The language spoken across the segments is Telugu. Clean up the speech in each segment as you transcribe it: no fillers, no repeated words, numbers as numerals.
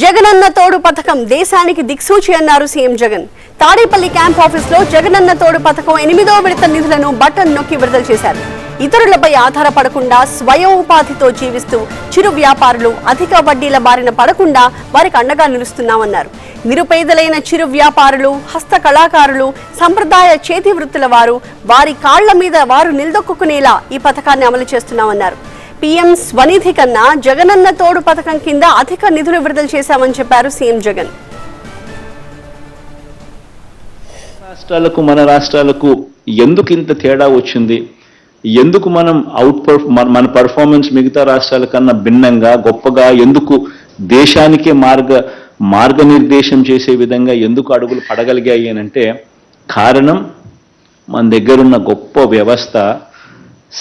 జగనన్న తోడు పథకం దేశానికి దిక్సూచి అన్నారు CM Jagan. Tadepalli camp office లో జగనన్న తోడు పథకం 8వ విడత నిధులను బటన్ నొక్కి విడుదల చేశారు. ఇతరులపై ఆధారపడకుండా స్వయం ఉపాధితో జీవిస్తూ చిరు వ్యాపారులు అధిక వడ్డీల బారిన పడకుండా వారికి అండగా నిలుస్తున్నామన్నారు. నిరుపేదలైన చిరు వ్యాపారులు, హస్త కళాకారులు, సంప్రదాయ చేతి వృత్తుల వారు వారి కాళ్ల మీద వారు నిలదొక్కునేలా ఈ పథకాన్ని అమలు చేస్తున్నామన్నారు. పీఎం స్వనిధి కన్నా జగనన్న తోడు పథకం కింద అధిక నిధులు విడుదల చేశామని చెప్పారు సీఎం జగన్. రాష్ట్రాలకు మన రాష్ట్రాలకు ఎందుకు ఇంత తేడా వచ్చింది, ఎందుకు మనం మన పర్ఫార్మెన్స్ మిగతా రాష్ట్రాల కన్నా భిన్నంగా గొప్పగా ఎందుకు దేశానికే మార్గనిర్దేశం చేసే విధంగా ఎందుకు అడుగులు పడగలిగాయి అంటే కారణం మన దగ్గరున్న గొప్ప వ్యవస్థ,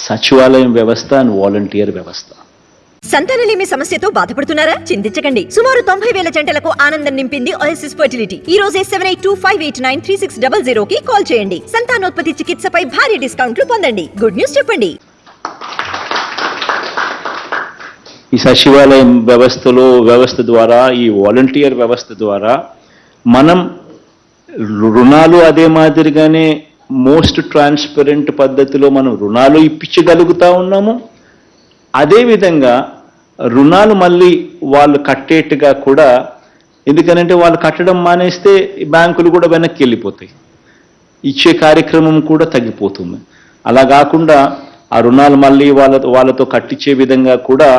సచివాలయం వ్యవస్థ అండ్ వాలంటీర్ వ్యవస్థ. సంతానలేమి సమస్యతో బాధపడుతున్నారా? చింతించకండి. సుమారు 90,000 జంటలకు ఆనందం నింపింది ఓఎస్ఎస్ ఫర్టిలిటీ. ఈ రోజే 7825893600 కి కాల్ చేయండి. సంతానోత్పత్తి చికిత్సపై భారీ డిస్కౌంట్లు పొందండి. గుడ్ న్యూస్ చెప్పండి. ఈ సచివాలయం వ్యవస్థ ద్వారా, ఈ వాలంటీర్ వ్యవస్థ ద్వారా మనం రుణాలు అదే మాదిరిగానే మోస్ట్ ట్రాన్స్పరెంట్ పద్ధతిలో మనం రుణాలు ఇప్పించగలుగుతా ఉన్నాము. అదేవిధంగా రుణాలు మళ్ళీ వాళ్ళు కట్టేట్టుగా కూడా, ఎందుకనంటే వాళ్ళు కట్టడం మానేస్తే బ్యాంకులు కూడా వెనక్కి వెళ్ళిపోతాయి, ఇచ్చే కార్యక్రమం కూడా తగ్గిపోతుంది. అలా కాకుండా ఆ రుణాలు మళ్ళీ వాళ్ళతో కట్టించే విధంగా కూడా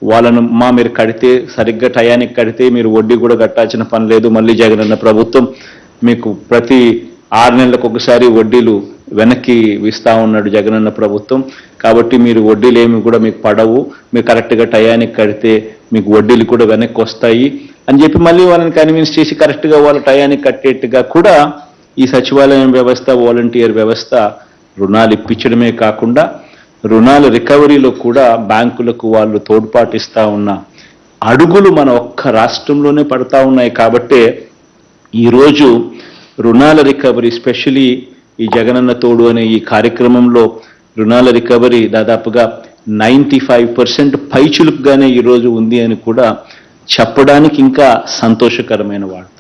వాళ్ళను మీరు కడితే సరిగ్గా టయానికి కడితే మీరు వడ్డీ కూడా కట్టాల్సిన పని లేదు. మళ్ళీ జగనన్న ప్రభుత్వం మీకు ప్రతి 6 నెలలకు ఒకసారి వడ్డీలు వెనక్కి ఇస్తా ఉన్నాడు జగనన్న ప్రభుత్వం. కాబట్టి మీరు వడ్డీలు ఏమి కూడా మీకు పడవు, మీరు కరెక్ట్గా టయానికి కడితే మీకు వడ్డీలు కూడా వెనక్కి వస్తాయి అని చెప్పి మళ్ళీ వాళ్ళని కన్విన్స్ చేసి కరెక్ట్గా వాళ్ళ టయానికి కట్టేట్టుగా కూడా ఈ సచివాలయం వ్యవస్థ, వాలంటీర్ వ్యవస్థ రుణాలు ఇప్పించడమే కాకుండా రుణాల రికవరీలో కూడా బ్యాంకులకు వాళ్ళు తోడ్పాటిస్తూ ఉన్న అడుగులు మన ఒక్క రాష్ట్రంలోనే పడతా ఉన్నాయి. కాబట్టే ఈరోజు రుణాల రికవరీ, స్పెషలీ ఈ జగనన్న తోడు అనే ఈ కార్యక్రమంలో రుణాల రికవరీ దాదాపుగా 95% పైచులుకుగానే ఈరోజు ఉంది అని కూడా చెప్పడానికి ఇంకా సంతోషకరమైన వార్త.